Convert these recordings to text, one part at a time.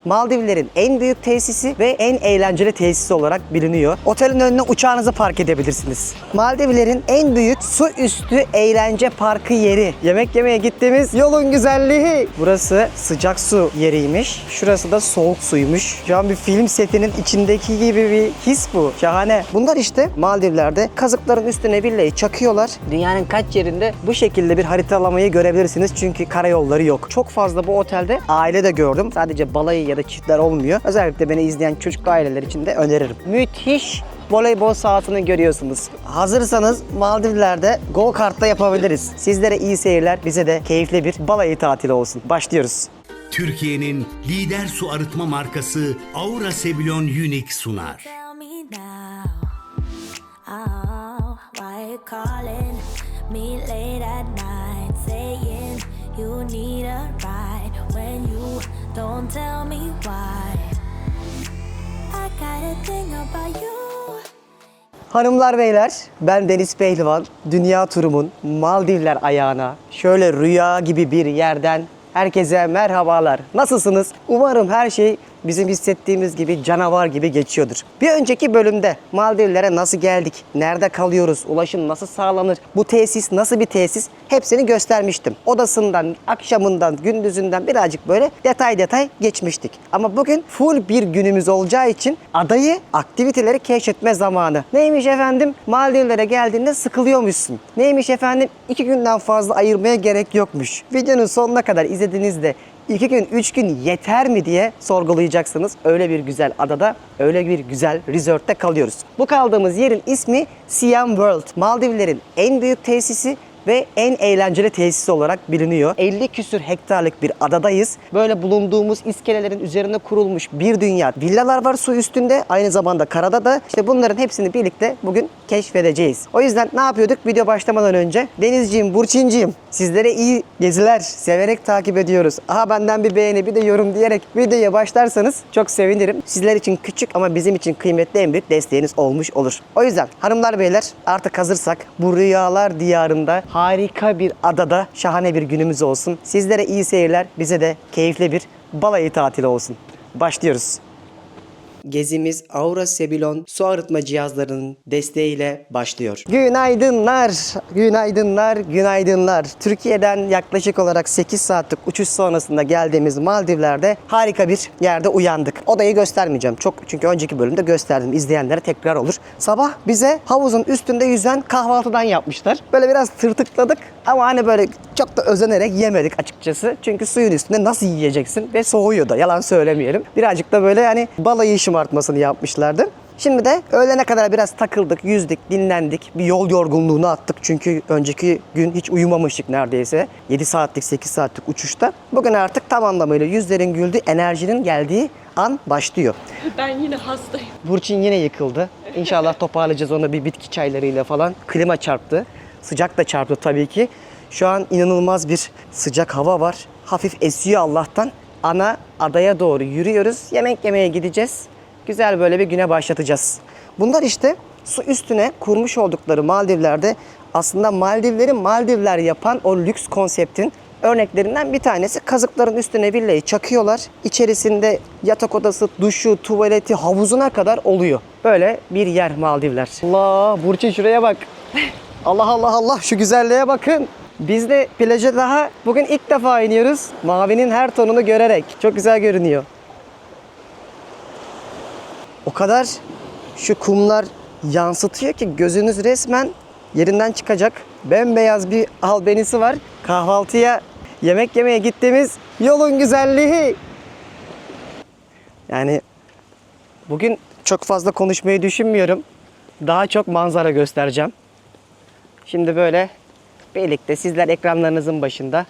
Maldivlerin en büyük tesisi ve en eğlenceli tesisi olarak biliniyor. Otelin önüne uçağınızı park edebilirsiniz. Maldivlerin en büyük su üstü eğlence parkı yeri. Yemek yemeye gittiğimiz yolun güzelliği. Burası sıcak su yeriymiş. Şurası da soğuk suymuş. Şu an bir film setinin içindeki gibi bir his bu. Şahane. Bunlar işte Maldivler'de kazıkların üstüne villayı çakıyorlar. Dünyanın kaç yerinde bu şekilde bir haritalamayı görebilirsiniz. Çünkü karayolları yok. Çok fazla bu otelde aile de gördüm. Sadece balayı ya da çiftler olmuyor. Özellikle beni izleyen çocuklu aileler için de öneririm. Müthiş voleybol sahasını görüyorsunuz. Hazırsanız Maldivler'de go kart'ta yapabiliriz. Sizlere iyi seyirler, bize de keyifli bir balayı tatili olsun. Başlıyoruz. Türkiye'nin lider su arıtma markası Aura Sebilon Unique sunar. Tell me now, oh, why you calling me late at night, saying you need a ride when you don't tell me why. I got a thing about you. Hanımlar beyler, ben Deniz Pehlivan. Dünya turumun Maldivler ayağına şöyle rüya gibi bir yerden herkese merhabalar. Nasılsınız? Umarım her şey bizim hissettiğimiz gibi canavar gibi geçiyordur. Bir önceki bölümde Maldivlere nasıl geldik, nerede kalıyoruz, ulaşım nasıl sağlanır, bu tesis nasıl bir tesis hepsini göstermiştim. Odasından, akşamından, gündüzünden birazcık böyle detay geçmiştik. Ama bugün full bir günümüz olacağı için adayı, aktiviteleri keşfetme zamanı. Neymiş efendim? Maldivlere geldiğinde sıkılıyormuşsun. Neymiş efendim? 2 günden fazla ayırmaya gerek yokmuş. Videonun sonuna kadar izlediğinizde 2 gün, 3 gün yeter mi diye sorgulayacaksınız. Öyle bir güzel adada, öyle bir güzel resort'ta kalıyoruz. Bu kaldığımız yerin ismi Siam World. Maldivlerin en büyük tesisi ve en eğlenceli tesisi olarak biliniyor. 50 küsür hektarlık bir adadayız. Böyle bulunduğumuz iskelelerin üzerine kurulmuş bir dünya villalar var su üstünde. Aynı zamanda karada da. İşte bunların hepsini birlikte bugün keşfedeceğiz. O yüzden ne yapıyorduk? Video başlamadan önce Denizciğim, Burçinciğim, sizlere iyi geziler, severek takip ediyoruz. Aha benden bir beğeni, bir de yorum diyerek videoya başlarsanız çok sevinirim. Sizler için küçük ama bizim için kıymetli en büyük desteğiniz olmuş olur. O yüzden hanımlar beyler artık hazırsak bu rüyalar diyarında harika bir adada şahane bir günümüz olsun. Sizlere iyi seyirler, bize de keyifli bir balayı tatili olsun. Başlıyoruz. Gezimiz Aura Sebilon su arıtma cihazlarının desteğiyle başlıyor. Günaydınlar, günaydınlar, günaydınlar. Türkiye'den yaklaşık olarak 8 saatlik uçuş sonrasında geldiğimiz Maldivler'de harika bir yerde uyandık. Odayı göstermeyeceğim çok çünkü önceki bölümde gösterdim. İzleyenlere tekrar olur. Sabah bize havuzun üstünde yüzen kahvaltıdan yapmışlar. Böyle biraz tırtıkladık ama hani böyle çok da özenerek yemedik açıkçası. Çünkü suyun üstünde nasıl yiyeceksin ve soğuyor da yalan söylemeyelim. Birazcık da böyle hani balayı şımartmasını yapmışlardı. Şimdi de öğlene kadar biraz takıldık, yüzdük, dinlendik. Bir yol yorgunluğunu attık çünkü önceki gün hiç uyumamıştık neredeyse. 7 saatlik, 8 saatlik uçuşta. Bugün artık tam anlamıyla yüzlerin güldüğü, enerjinin geldiği an başlıyor. Ben yine hastayım. Burçin yine yıkıldı. İnşallah toparlayacağız onu bir bitki çaylarıyla falan. Klima çarptı. Sıcak da çarptı tabii ki. Şu an inanılmaz bir sıcak hava var. Hafif esiyor Allah'tan. Ana adaya doğru yürüyoruz. Yemek yemeye gideceğiz. Güzel böyle bir güne başlatacağız. Bunlar işte su üstüne kurmuş oldukları Maldivler'de aslında Maldivleri Maldivler yapan o lüks konseptin örneklerinden bir tanesi. Kazıkların üstüne villayı çakıyorlar. İçerisinde yatak odası, duşu, tuvaleti, havuzuna kadar oluyor. Böyle bir yer Maldivler. Allah, Burçin şuraya bak. Allah Allah Allah, şu güzelliğe bakın. Biz de plaja daha bugün ilk defa iniyoruz. Mavinin her tonunu görerek. Çok güzel görünüyor. O kadar şu kumlar yansıtıyor ki gözünüz resmen yerinden çıkacak. Bembeyaz bir albenisi var. Kahvaltıya, yemek yemeye gittiğimiz yolun güzelliği. Yani bugün çok fazla konuşmayı düşünmüyorum. Daha çok manzara göstereceğim. Şimdi böyle birlikte sizler ekranlarınızın başında,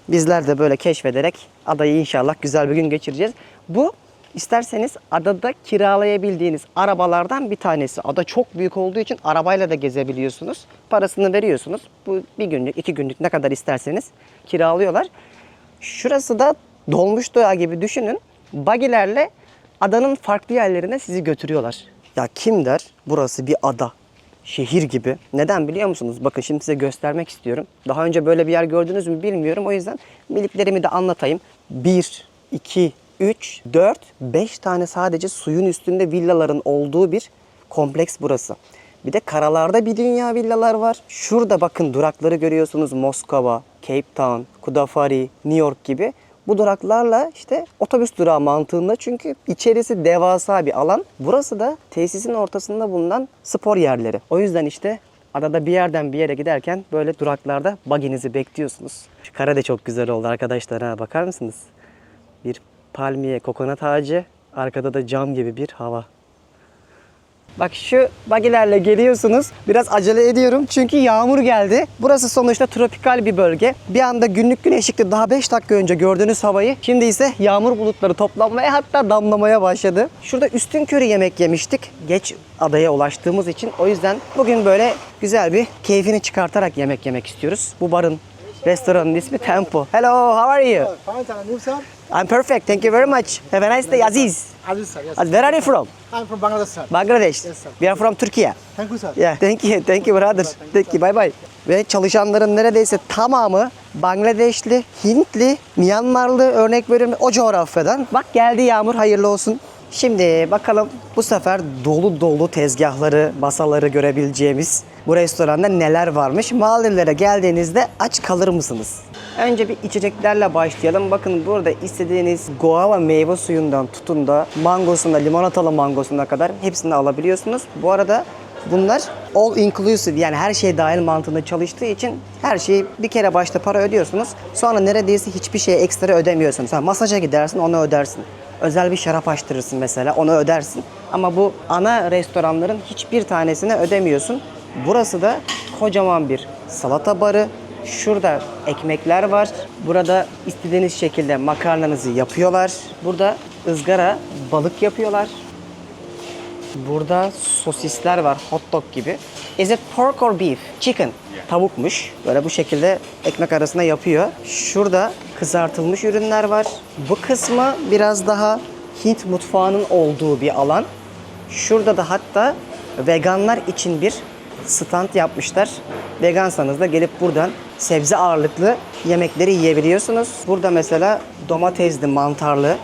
bizler de böyle keşfederek adayı inşallah güzel bir gün geçireceğiz. Bu isterseniz adada kiralayabildiğiniz arabalardan bir tanesi. Ada çok büyük olduğu için arabayla da gezebiliyorsunuz. Parasını veriyorsunuz. Bu 1 günlük, 2 günlük ne kadar isterseniz kiralıyorlar. Şurası da dolmuş doğa gibi düşünün. Buggy'lerle adanın farklı yerlerine sizi götürüyorlar. Ya kim der burası bir ada? Şehir gibi. Neden biliyor musunuz? Bakın şimdi size göstermek istiyorum. Daha önce böyle bir yer gördünüz mü bilmiyorum. O yüzden miliklerimi de anlatayım. 1, 2, 3, 4, 5 tane sadece suyun üstünde villaların olduğu bir kompleks burası. Bir de karalarda bir dünya villalar var. Şurada bakın durakları görüyorsunuz. Moskova, Cape Town, Kudafari, New York gibi. Bu duraklarla işte otobüs durağı mantığında, çünkü içerisi devasa bir alan. Burası da tesisin ortasında bulunan spor yerleri. O yüzden işte adada bir yerden bir yere giderken böyle duraklarda buggy'nizi bekliyorsunuz. Şu kare de çok güzel oldu arkadaşlar, ha, bakar mısınız? Bir palmiye, kokonat ağacı, arkada da cam gibi bir hava. Bak şu bagilerle geliyorsunuz. Biraz acele ediyorum çünkü yağmur geldi. Burası sonuçta tropikal bir bölge. Bir anda günlük güneşlikti daha 5 dakika önce gördüğünüz havayı. Şimdi ise yağmur bulutları toplanmaya, hatta damlamaya başladı. Şurada üstünkörü yemek yemiştik. Geç adaya ulaştığımız için. O yüzden bugün böyle güzel bir keyfini çıkartarak yemek yemek istiyoruz. Bu barın, restoranın ismi Tempo. Hello, how are you? Fine, thank you, sir. I'm perfect. Thank you very much. Have a nice day, Aziz. Aziz, sir. Yes. Where are you from? I'm from Bangladesh, sir. Bangladesh. Yes, sir. We are from Turkey. Thank you, sir. Yeah, thank you. Thank you brother. Thank you. Bye bye. Ve çalışanların neredeyse tamamı Bangladeşli, Hintli, Myanmarlı, örnek veriyorum o coğrafyadan. Bak geldi yağmur, hayırlı olsun. Şimdi bakalım bu sefer dolu dolu tezgahları, masaları görebileceğimiz bu restoranda neler varmış. Maldivlere geldiğinizde aç kalır mısınız? Önce bir içeceklerle başlayalım. Bakın burada istediğiniz guava meyve suyundan tutun da mangosuna, limonatalı mangosuna kadar hepsini alabiliyorsunuz. Bu arada bunlar all inclusive, yani her şey dahil mantığında çalıştığı için her şeyi bir kere başta para ödüyorsunuz. Sonra neredeyse hiçbir şeye ekstra ödemiyorsunuz. Masaja gidersin, onu ödersin. Özel bir şarap açtırırsın mesela, onu ödersin. Ama bu ana restoranların hiçbir tanesine ödemiyorsun. Burası da kocaman bir salata barı. Şurada ekmekler var. Burada istediğiniz şekilde makarnanızı yapıyorlar. Burada ızgara balık yapıyorlar. Burada sosisler var, hot dog gibi. Is it pork or beef? Chicken. Tavukmuş. Böyle bu şekilde ekmek arasına yapıyor. Şurada kızartılmış ürünler var. Bu kısmı biraz daha Hint mutfağının olduğu bir alan. Şurada da hatta veganlar için bir stand yapmışlar. Vegansanız da gelip buradan sebze ağırlıklı yemekleri yiyebiliyorsunuz. Burada mesela domatesli, mantarlı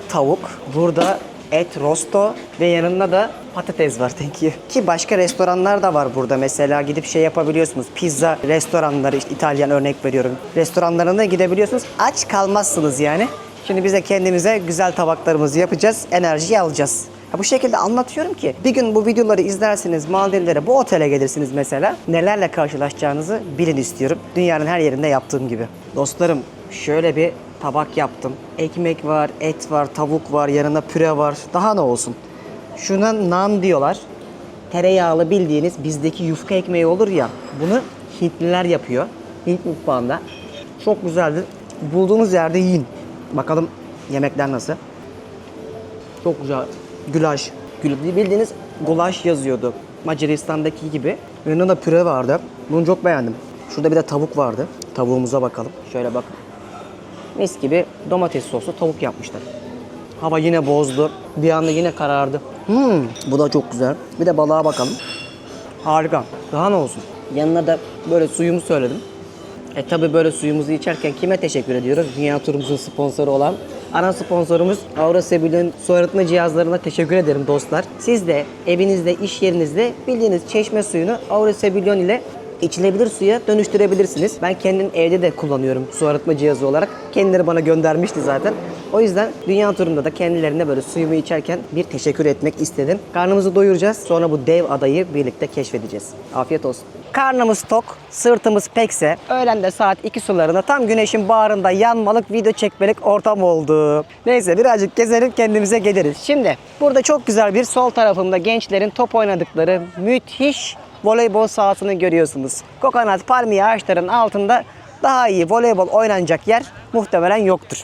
tavuk. Burada et rosto ve yanında da patates var. Thank you. Ki başka restoranlar da var burada. Mesela gidip şey yapabiliyorsunuz. Pizza restoranları, işte İtalyan örnek veriyorum. Restoranlarına gidebiliyorsunuz. Aç kalmazsınız yani. Şimdi biz de kendimize güzel tabaklarımızı yapacağız. Enerjiyi alacağız. Bu şekilde anlatıyorum ki bir gün bu videoları izlersiniz, Maldivlere, bu otele gelirsiniz mesela. Nelerle karşılaşacağınızı bilin istiyorum. Dünyanın her yerinde yaptığım gibi. Dostlarım şöyle bir tabak yaptım. Ekmek var, et var, tavuk var, yanına püre var. Daha ne olsun? Şuna naan diyorlar. Tereyağlı bildiğiniz bizdeki yufka ekmeği olur ya. Bunu Hintliler yapıyor. Hint mutfağında. Çok güzeldir. Bulduğunuz yerde yiyin. Bakalım yemekler nasıl? Çok güzel. Gulaş. Bildiğiniz gulaş yazıyordu. Macaristan'daki gibi. Yanında da püre vardı. Bunu çok beğendim. Şurada bir de tavuk vardı. Tavuğumuza bakalım. Şöyle bakın. Mis gibi domates soslu tavuk yapmışlar. Hava yine bozdu. Bir anda yine karardı. Bu da çok güzel. Bir de balığa bakalım. Harika. Daha ne olsun? Yanına da böyle suyumu söyledim. Tabi böyle suyumuzu içerken kime teşekkür ediyoruz? Dünya turumuzun sponsoru olan ana sponsorumuz Aura Sebulon su arıtma cihazlarına teşekkür ederim dostlar. Siz de evinizde, iş yerinizde bildiğiniz çeşme suyunu Aura Sebulon ile içilebilir suya dönüştürebilirsiniz. Ben kendim evde de kullanıyorum su arıtma cihazı olarak. Kendileri bana göndermişti zaten. O yüzden dünya turunda da kendilerine böyle suyumu içerken bir teşekkür etmek istedim. Karnımızı doyuracağız. Sonra bu dev adayı birlikte keşfedeceğiz. Afiyet olsun. Karnımız tok, sırtımız pekse. Öğlen de saat 2 sularında tam güneşin bağrında yanmalık video çekmelik ortam oldu. Neyse birazcık gezelim, kendimize geliriz. Şimdi burada çok güzel bir sol tarafımda gençlerin top oynadıkları müthiş voleybol sahasını görüyorsunuz. Kokonat palmiye ağaçların altında daha iyi voleybol oynanacak yer muhtemelen yoktur.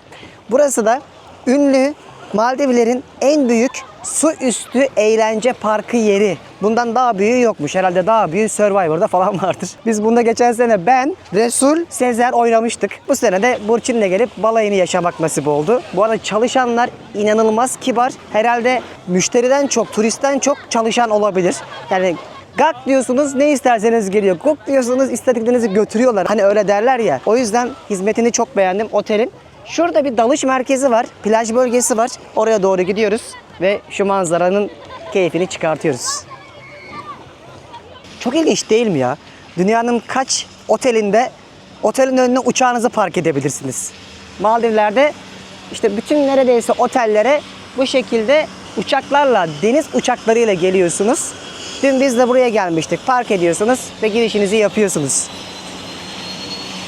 Burası da ünlü Maldivlerin en büyük su üstü eğlence parkı yeri. Bundan daha büyüğü yokmuş. Herhalde daha büyüğü Survivor'da falan vardır. Biz bunda geçen sene ben, Resul, Sezer oynamıştık. Bu sene de Burçin'le gelip balayını yaşamak nasip oldu. Bu arada çalışanlar inanılmaz kibar. Herhalde müşteriden çok, turistten çok çalışan olabilir. Yani gak diyorsunuz, ne isterseniz geliyor. Guk diyorsunuz, istediklerinizi götürüyorlar. Hani öyle derler ya. O yüzden hizmetini çok beğendim otelin. Şurada bir dalış merkezi var. Plaj bölgesi var. Oraya doğru gidiyoruz. Ve şu manzaranın keyfini çıkartıyoruz. Çok ilginç değil mi ya? Dünyanın kaç otelinde otelin önüne uçağınızı park edebilirsiniz. Maldivler'de işte bütün neredeyse otellere bu şekilde uçaklarla, deniz uçaklarıyla geliyorsunuz. Dün biz de buraya gelmiştik. Park ediyorsunuz ve girişinizi yapıyorsunuz.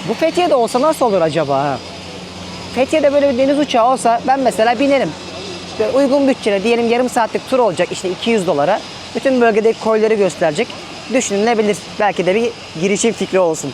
Bu Fethiye'de olsa nasıl olur acaba? Ha? Fethiye'de böyle bir deniz uçağı olsa ben mesela binerim. İşte uygun bütçeyle diyelim yarım saatlik tur olacak işte 200 dolara. Bütün bölgedeki koyları gösterecek. Düşünülebilir. Belki de bir girişim fikri olsun.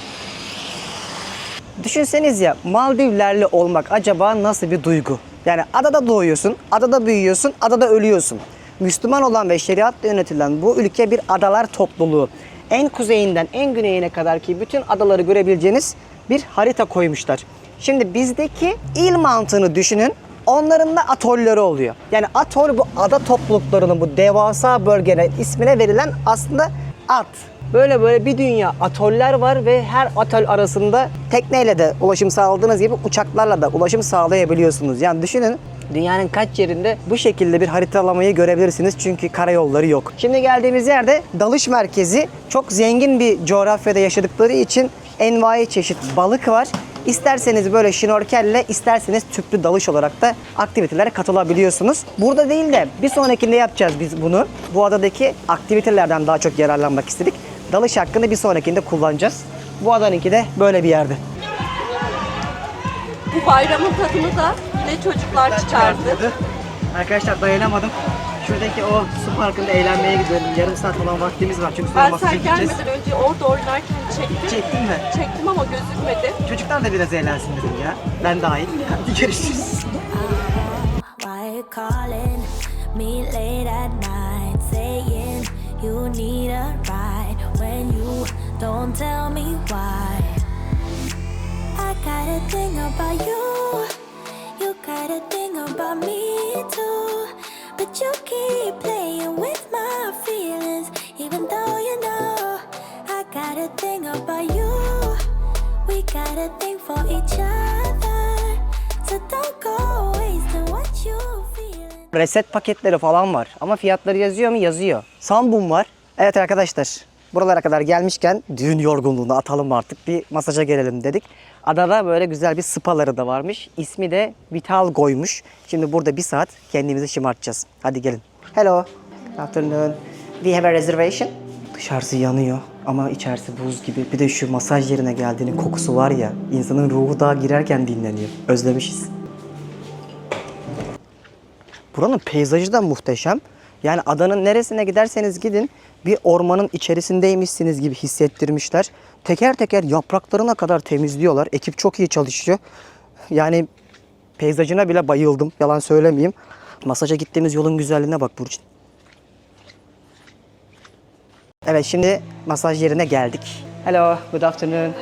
Düşünseniz ya Maldivlerli olmak acaba nasıl bir duygu? Yani adada doğuyorsun, adada büyüyorsun, adada ölüyorsun. Müslüman olan ve şeriatla yönetilen bu ülke bir adalar topluluğu. En kuzeyinden en güneyine kadar ki bütün adaları görebileceğiniz bir harita koymuşlar. Şimdi bizdeki il mantığını düşünün. Onların da atolleri oluyor. Yani atol bu ada topluluklarının bu devasa bölgenin ismine verilen aslında at. Böyle bir dünya atoller var ve her atol arasında tekneyle de ulaşım sağladığınız gibi uçaklarla da ulaşım sağlayabiliyorsunuz. Yani düşünün dünyanın kaç yerinde bu şekilde bir haritalamayı görebilirsiniz çünkü karayolları yok. Şimdi geldiğimiz yerde dalış merkezi. Çok zengin bir coğrafyada yaşadıkları için envai çeşit balık var. İsterseniz böyle şnorkelle, isterseniz tüplü dalış olarak da aktivitelere katılabiliyorsunuz. Burada değil de bir sonrakinde yapacağız biz bunu. Bu adadaki aktivitelerden daha çok yararlanmak istedik. Dalış hakkını bir sonrakinde kullanacağız. Bu adanınki de böyle bir yerde. Bu bayramın tadını da ne çocuklar çıkardı. Arkadaşlar dayanamadım. Şuradaki o su parkında eğlenmeye gidiyorum. Yarım saat falan vaktimiz var çünkü sonra Ben masaja sen gideceğiz. gelmeden önce orada oynarken çektim. Çektin mi? Çektim ama gözükmedi. Çocuklar da biraz eğlensin dedim ya. Ben dahil. Hadi görüşürüz. Why you calling me late at night, saying you need a ride when you don't tell me why? I got a thing about you, you got a thing about me too, but you keep playing with my feelings, even though you know I got a thing about you. We got a thing for each other, so don't go wasting what you feeling. Reset paketleri falan var ama fiyatları yazıyor mu? Yazıyor. Sambum var. Evet arkadaşlar, buralara kadar gelmişken düğün yorgunluğunu atalım artık, bir masaja gelelim dedik. Adada böyle güzel bir spaları da varmış. İsmi de Vitalgo'ymuş. Şimdi burada bir saat kendimizi şımartacağız. Hadi gelin. Hello. Good afternoon. We have a reservation. Dışarısı yanıyor ama içerisi buz gibi. Bir de şu masaj yerine geldiğinin kokusu var ya, insanın ruhu daha girerken dinleniyor. Özlemişiz. Buranın peyzajı da muhteşem. Yani adanın neresine giderseniz gidin bir ormanın içerisindeymişsiniz gibi hissettirmişler. Teker teker yapraklarına kadar temizliyorlar. Ekip çok iyi çalışıyor. Yani peyzajına bile bayıldım. Yalan söylemeyeyim. Masaja gittiğimiz yolun güzelliğine bak Burçin. Evet, şimdi masaj yerine geldik. Hello, good afternoon.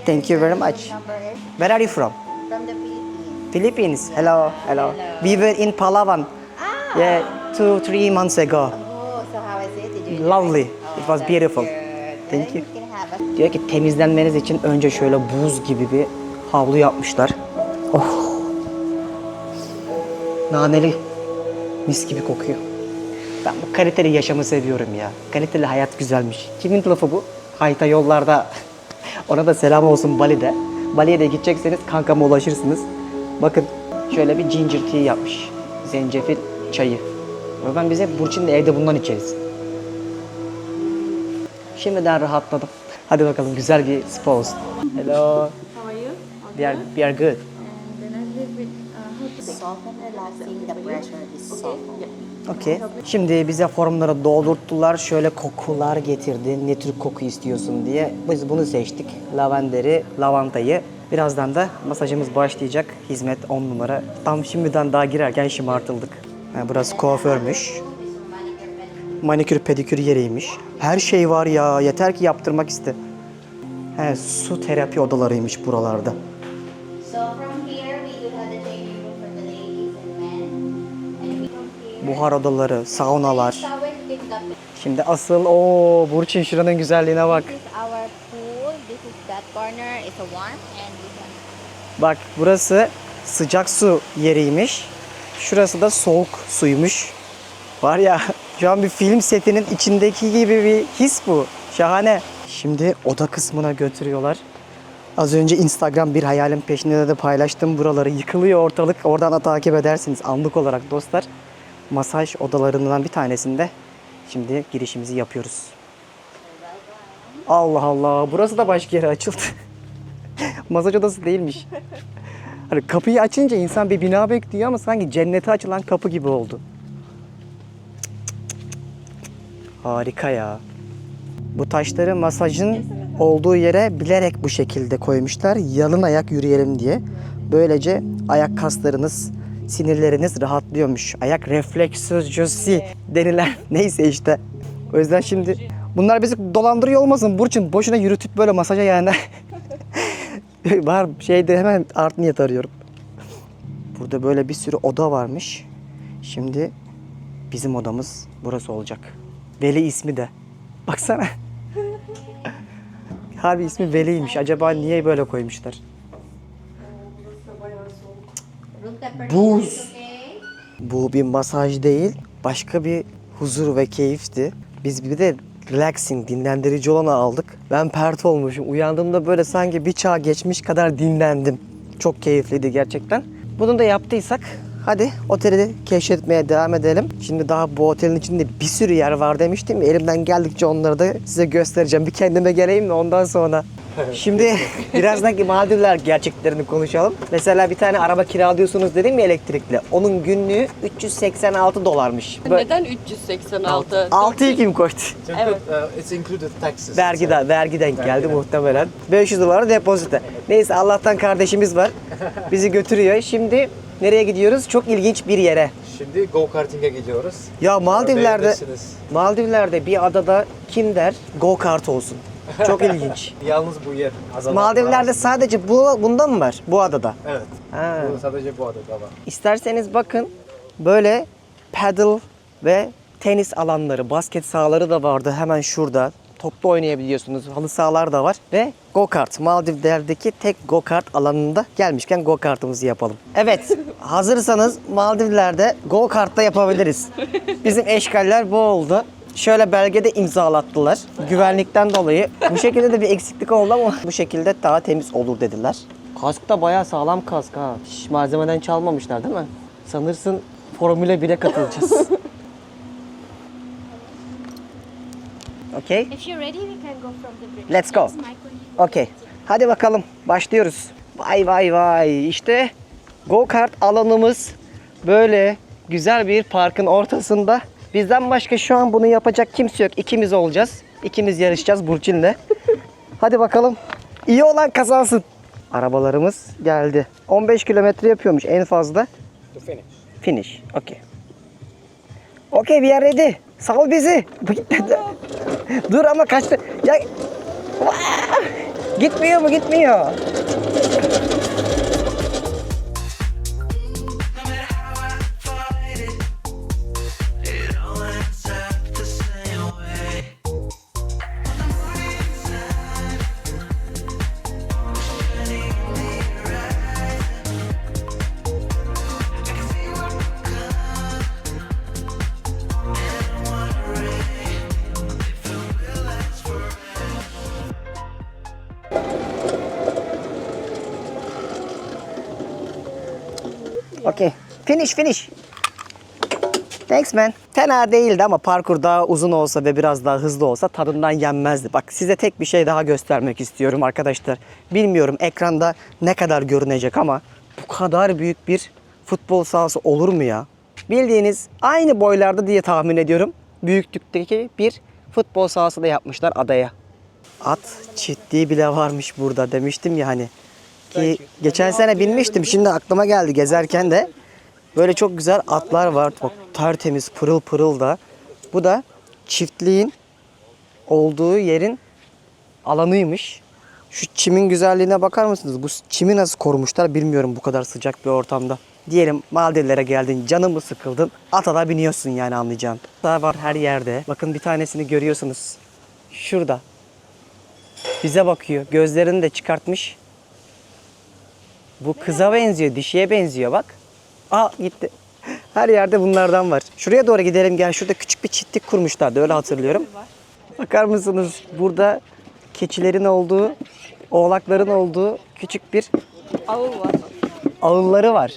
Thank you very much. Where are you from? From the Philippines. Philippines. Hello, hello. We were in Palawan. Yeah, 2-3 months ago. Oh, so how is it? Did you Lovely. It was beautiful. Thank you. You can have a Diyor ki temizlenmeniz için önce şöyle buz gibi bir havlu yapmışlar. Oh. Naneli. Mis gibi kokuyor. Ben bu kaliteli yaşamı seviyorum ya. Kaliteli hayat güzelmiş. Kimin lafı bu? Hayta yollarda. Ona da selam olsun Bali'de. Bali'ye de gidecekseniz kankama ulaşırsınız. Bakın şöyle bir ginger tea yapmış. Zencefil çayı. Ve ben biz hep Burçin'le evde bundan içeriz. Şimdiden rahatladım. Hadi bakalım güzel bir spa olsun. Hello. How are you? We are good. soften, relaxing the pressure is softened. Okey. Şimdi bize formları doldurttular. Şöyle kokular getirdi. Ne tür koku istiyorsun diye. Biz bunu seçtik. Lavenderi, lavantayı. Birazdan da masajımız başlayacak. Hizmet 10 numara. Tam şimdiden daha girerken şımartıldık. Yani burası kuaförmüş. Manikür pedikür yeriymiş. Her şey var ya. Yeter ki yaptırmak iste. He, su terapi odalarıymış buralarda. So from here, we do have the changing room for the ladies and men. And we from here, Buhar odaları, saunalar. shower picked up. Şimdi asıl Burçin şuranın güzelliğine bak. This is our pool. This is that corner. It's a one, and this one. Bak burası sıcak su yeriymiş. Şurası da soğuk suymuş. Var ya şu an bir film setinin içindeki gibi bir his bu. Şahane. Şimdi oda kısmına götürüyorlar. Az önce Instagram bir hayalin peşinde de paylaştım buraları. Yıkılıyor ortalık. Oradan da takip edersiniz anlık olarak dostlar. Masaj odalarından bir tanesinde şimdi girişimizi yapıyoruz. Allah Allah. Burası da başka yere açıldı. Masaj odası değilmiş. Hani kapıyı açınca insan bir bina bekliyor ama sanki cennete açılan kapı gibi oldu. Harika ya. Bu taşları masajın olduğu yere bilerek bu şekilde koymuşlar. Yalın ayak yürüyelim diye. Böylece ayak kaslarınız, sinirleriniz rahatlıyormuş. Ayak refleksözcüsü denilen neyse işte. O yüzden şimdi bunlar bizi dolandırıyor olmasın Burçin. Boşuna yürütüp böyle masaja yani. Var şeyde hemen art niyet arıyorum. Burada böyle bir sürü oda varmış. Şimdi bizim odamız burası olacak. Veli ismi de. Baksana. Harbi ismi Veli'ymiş. Acaba niye böyle koymuşlar? Room temperature Buz. is okay. Bu bir masaj değil, başka bir huzur ve keyifti. Biz bir de relaxing, dinlendirici olanı aldık. Ben pert olmuşum. Uyandığımda böyle sanki bir çağ geçmiş kadar dinlendim. Çok keyifliydi gerçekten. Bunu da yaptıysak hadi oteli de keşfetmeye devam edelim. Şimdi daha bu otelin içinde bir sürü yer var demiştim. Elimden geldikçe onları da size göstereceğim. Bir kendime geleyim mi ondan sonra. Şimdi birazdan Maldivler gerçeklerini konuşalım. Mesela bir tane araba kiralıyorsunuz dedim ya elektrikli. Onun günlüğü 386 dolarmış. Neden 386? 6'yı kim koydu? Evet. It's included taxes. Vergi denk geldi muhtemelen. 500 dolar depozito. Neyse Allah'tan kardeşimiz var. Bizi götürüyor. Şimdi nereye gidiyoruz? Çok ilginç bir yere. Şimdi go karting'e gidiyoruz. Ya Beğenirsiniz. Maldivler'de bir adada kim der go kart olsun. Çok ilginç. Yalnız bu yer. Maldivler'de sadece bundan mı var? Bu adada. Evet. Ha. Bu sadece bu adada var. İsterseniz bakın böyle paddle ve tenis alanları, basket sahaları da vardı hemen şurada. Toplu oynayabiliyorsunuz. Halı sahalar da var. Ve go-kart. Maldivler'deki tek go-kart alanında gelmişken go-kartımızı yapalım. Evet. Hazırsanız Maldivler'de go-kart da yapabiliriz. Bizim eşkaller bu oldu. Şöyle belgede imzalattılar. Güvenlikten dolayı. Bu şekilde de bir eksiklik oldu ama bu şekilde daha temiz olur dediler. Kask da bayağı sağlam kask ha. Hiç malzemeden çalmamışlar değil mi? Sanırsın Formula 1'e katılacağız. Okay. If you're ready, we can go from the bridge. Let's go. Yes, Michael. Okay. Hadi bakalım. Başlıyoruz. Vay vay vay. İşte go-kart alanımız böyle güzel bir parkın ortasında. Bizden başka şu an bunu yapacak kimse yok. İkimiz olacağız. İkimiz yarışacağız Burçin'le. Hadi bakalım. İyi olan kazansın. Arabalarımız geldi. 15 kilometre yapıyormuş en fazla. To finish. Finish. Okay. Okay, we are ready. Sal bizi. Dur ama kaçtı. Ya. Gitmiyor mu? Gitmiyor. Okay. Finish. Thanks man. Fena değildi ama parkur daha uzun olsa ve biraz daha hızlı olsa tadından yenmezdi. Bak size tek bir şey daha göstermek istiyorum arkadaşlar. Bilmiyorum ekranda ne kadar görünecek ama bu kadar büyük bir futbol sahası olur mu ya? Bildiğiniz aynı boylarda diye tahmin ediyorum. Büyüklükteki bir futbol sahası da yapmışlar adaya. At çiftliği bile varmış burada demiştim ya hani. Ki geçen sene binmiştim. Şimdi aklıma geldi gezerken de. Böyle çok güzel atlar var. Bak, tertemiz, pırıl pırıl da. Bu da çiftliğin olduğu yerin alanıymış. Şu çimin güzelliğine bakar mısınız? Bu çimi nasıl korumuşlar bilmiyorum bu kadar sıcak bir ortamda. Diyelim Maldivlere geldin, canımı sıkıldın. Ata da biniyorsun yani anlayacağın. Daha var her yerde. Bakın bir tanesini görüyorsunuz. Şurada. Bize bakıyor. Gözlerini de çıkartmış. Bu kıza benziyor, dişiye benziyor bak. Aa gitti. Her yerde bunlardan var. Şuraya doğru gidelim gel. Şurada küçük bir çiftlik kurmuşlardı öyle hatırlıyorum. Bakar mısınız? Burada keçilerin olduğu, oğlakların olduğu küçük bir Ağıl var. ağılları var.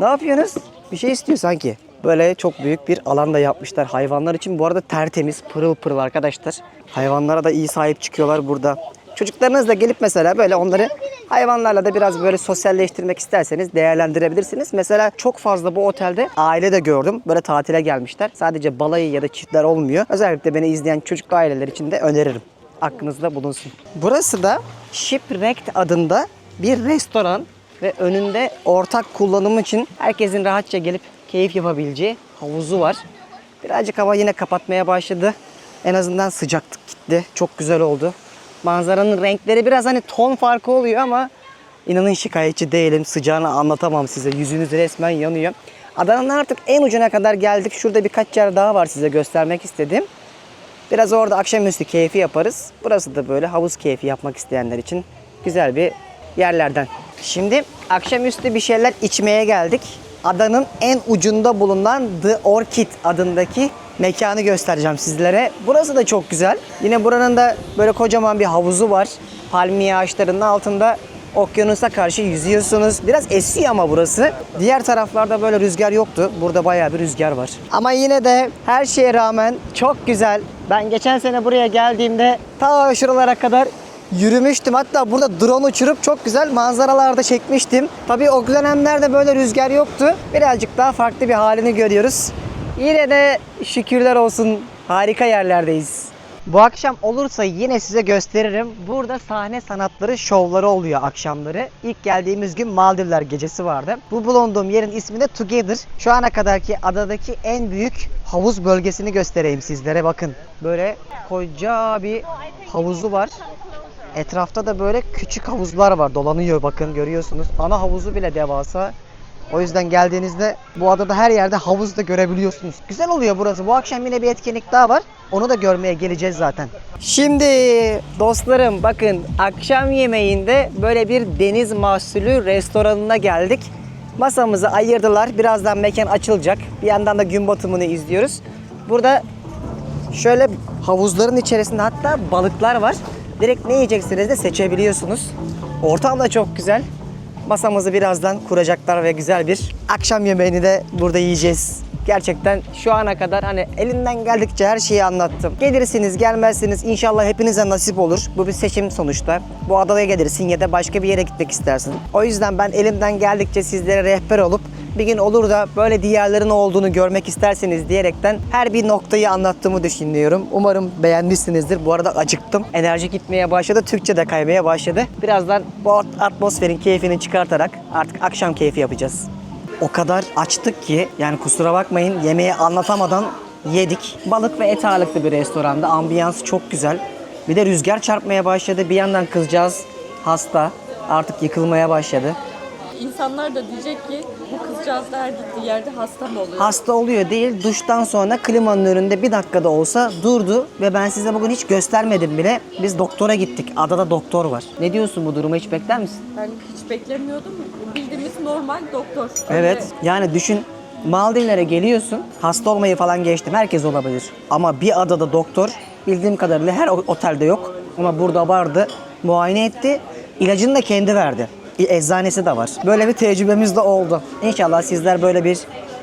Ne yapıyorsunuz? Bir şey istiyor sanki. Böyle çok büyük bir alan da yapmışlar hayvanlar için. Bu arada tertemiz, pırıl pırıl arkadaşlar. Hayvanlara da iyi sahip çıkıyorlar burada. Çocuklarınız da gelip mesela böyle onları hayvanlarla da biraz böyle sosyalleştirmek isterseniz değerlendirebilirsiniz. Mesela çok fazla bu otelde aile de gördüm. Böyle tatile gelmişler. Sadece balayı ya da çiftler olmuyor. Özellikle beni izleyen çocuklu aileler için de öneririm. Aklınızda bulunsun. Burası da Shipwrecked adında bir restoran ve önünde ortak kullanım için herkesin rahatça gelip keyif yapabileceği havuzu var. Birazcık hava yine kapatmaya başladı. En azından sıcaklık gitti. Çok güzel oldu. Manzaranın renkleri biraz hani ton farkı oluyor ama inanın şikayetçi değilim. Sıcağını anlatamam size. Yüzünüz resmen yanıyor. Adana'nın artık en ucuna kadar geldik. Şurada birkaç yer daha var size göstermek istedim. Biraz orada akşamüstü keyfi yaparız. Burası da böyle havuz keyfi yapmak isteyenler için güzel bir yerlerden. Şimdi akşamüstü bir şeyler içmeye geldik. Adanın en ucunda bulunan The Orchid adındaki mekanı göstereceğim sizlere. Burası da çok güzel. Yine buranın da böyle kocaman bir havuzu var. Palmiye ağaçlarının altında okyanusa karşı yüzüyorsunuz. Biraz esiyor ama burası. Diğer taraflarda böyle rüzgar yoktu. Burada bayağı bir rüzgar var. Ama yine de her şeye rağmen çok güzel. Ben geçen sene buraya geldiğimde ta şuralara kadar yürümüştüm. Hatta burada drone uçurup çok güzel manzaralarda çekmiştim. Tabii o dönemlerde böyle rüzgar yoktu. Birazcık daha farklı bir halini görüyoruz. Yine de şükürler olsun harika yerlerdeyiz. Bu akşam olursa yine size gösteririm. Burada sahne sanatları şovları oluyor akşamları. İlk geldiğimiz gün Maldivler gecesi vardı. Bu bulunduğum yerin ismi de Together. Şu ana kadarki adadaki en büyük havuz bölgesini göstereyim sizlere. Bakın böyle koca bir havuzu var. Etrafta da böyle küçük havuzlar var. Dolanıyor bakın görüyorsunuz. Ana havuzu bile devasa. O yüzden geldiğinizde bu adada her yerde havuz da görebiliyorsunuz. Güzel oluyor burası. Bu akşam yine bir etkinlik daha var. Onu da görmeye geleceğiz zaten. Şimdi dostlarım bakın akşam yemeğinde böyle bir deniz mahsulü restoranına geldik. Masamızı ayırdılar. Birazdan mekan açılacak. Bir yandan da gün batımını izliyoruz. Burada şöyle havuzların içerisinde hatta balıklar var. Direkt ne yiyeceksiniz de seçebiliyorsunuz. Ortam da çok güzel. Masamızı birazdan kuracaklar ve güzel bir akşam yemeğini de burada yiyeceğiz. Gerçekten şu ana kadar hani elimden geldikçe her şeyi anlattım. Gelirsiniz, gelmezsiniz inşallah hepinize nasip olur. Bu bir seçim sonuçta. Bu adaya gelirsin ya da başka bir yere gitmek istersin. O yüzden ben elimden geldikçe sizlere rehber olup bir gün olur da böyle diyarların olduğunu görmek isterseniz diyerekten her bir noktayı anlattığımı düşünüyorum. Umarım beğenmişsinizdir. Bu arada acıktım. Enerji gitmeye başladı. Türkçe de kaymaya başladı. Birazdan bu atmosferin keyfini çıkartarak artık akşam keyfi yapacağız. O kadar açtık ki yani kusura bakmayın yemeği anlatamadan yedik. Balık ve et ağırlıklı bir restoranda. Ambiyans çok güzel. Bir de rüzgar çarpmaya başladı. Bir yandan kızcağız hasta. Artık yıkılmaya başladı. İnsanlar da diyecek ki bu kızcağızlar her gittiği yerde hasta mı oluyor? Hasta oluyor değil. Duştan sonra klimanın önünde bir dakikada olsa durdu ve ben size bugün hiç göstermedim bile. Biz doktora gittik. Adada doktor var. Ne diyorsun bu duruma hiç bekler misin? Ben hiç beklemiyordum. Bildiğimiz normal doktor. Evet. Yani düşün Maldivlere geliyorsun. Hasta olmayı falan geçtim. Herkes olabilir. Ama bir adada doktor bildiğim kadarıyla her otelde yok. Ama burada vardı. Muayene etti. İlacını da kendi verdi. Eczanesi de var. Böyle bir tecrübemiz de oldu. İnşallah sizler böyle bir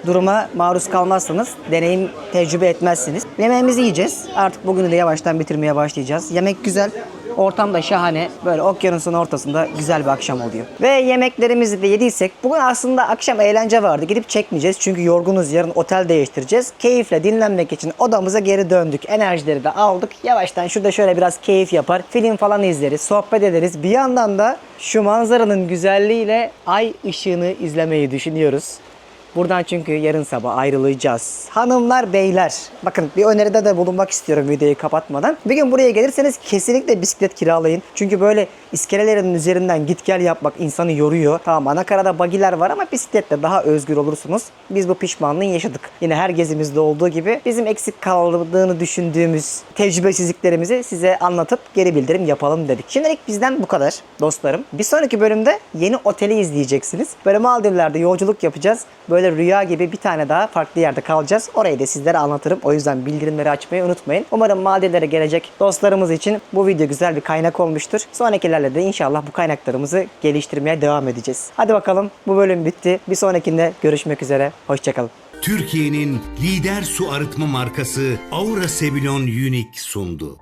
duruma maruz kalmazsanız, deneyim tecrübe etmezsiniz. Yemeğimizi yiyeceğiz. Artık bugünü de yavaştan bitirmeye başlayacağız. Yemek güzel. Ortam da şahane. Böyle okyanusun ortasında güzel bir akşam oluyor. Ve yemeklerimizi de yediysek bugün aslında akşam eğlence vardı. Gidip çekmeyeceğiz çünkü yorgunuz. Yarın otel değiştireceğiz. Keyifle dinlenmek için odamıza geri döndük. Enerjileri de aldık. Yavaştan şurada şöyle biraz keyif yapar. Film falan izleriz. Sohbet ederiz. Bir yandan da şu manzaranın güzelliğiyle ay ışığını izlemeyi düşünüyoruz. Buradan çünkü yarın sabah ayrılacağız. Hanımlar, beyler. Bakın bir öneride de bulunmak istiyorum videoyu kapatmadan. Bir gün buraya gelirseniz kesinlikle bisiklet kiralayın. Çünkü böyle iskelelerin üzerinden git gel yapmak insanı yoruyor. Tamam, anakarada bagiler var ama bisikletle daha özgür olursunuz. Biz bu pişmanlığı yaşadık. Yine her gezimizde olduğu gibi bizim eksik kaldığını düşündüğümüz tecrübesizliklerimizi size anlatıp geri bildirim yapalım dedik. Şimdilik bizden bu kadar dostlarım. Bir sonraki bölümde yeni oteli izleyeceksiniz. Böyle Maldivler'de yolculuk yapacağız. Böyle rüya gibi bir tane daha farklı yerde kalacağız. Orayı da sizlere anlatırım. O yüzden bildirimleri açmayı unutmayın. Umarım Maldivlere gelecek dostlarımız için bu video güzel bir kaynak olmuştur. Sonrakilerle de inşallah bu kaynaklarımızı geliştirmeye devam edeceğiz. Hadi bakalım, bu bölüm bitti. Bir sonrakinde görüşmek üzere. Hoşçakalın. Türkiye'nin lider su arıtma markası Aura Sebilon Unique sundu.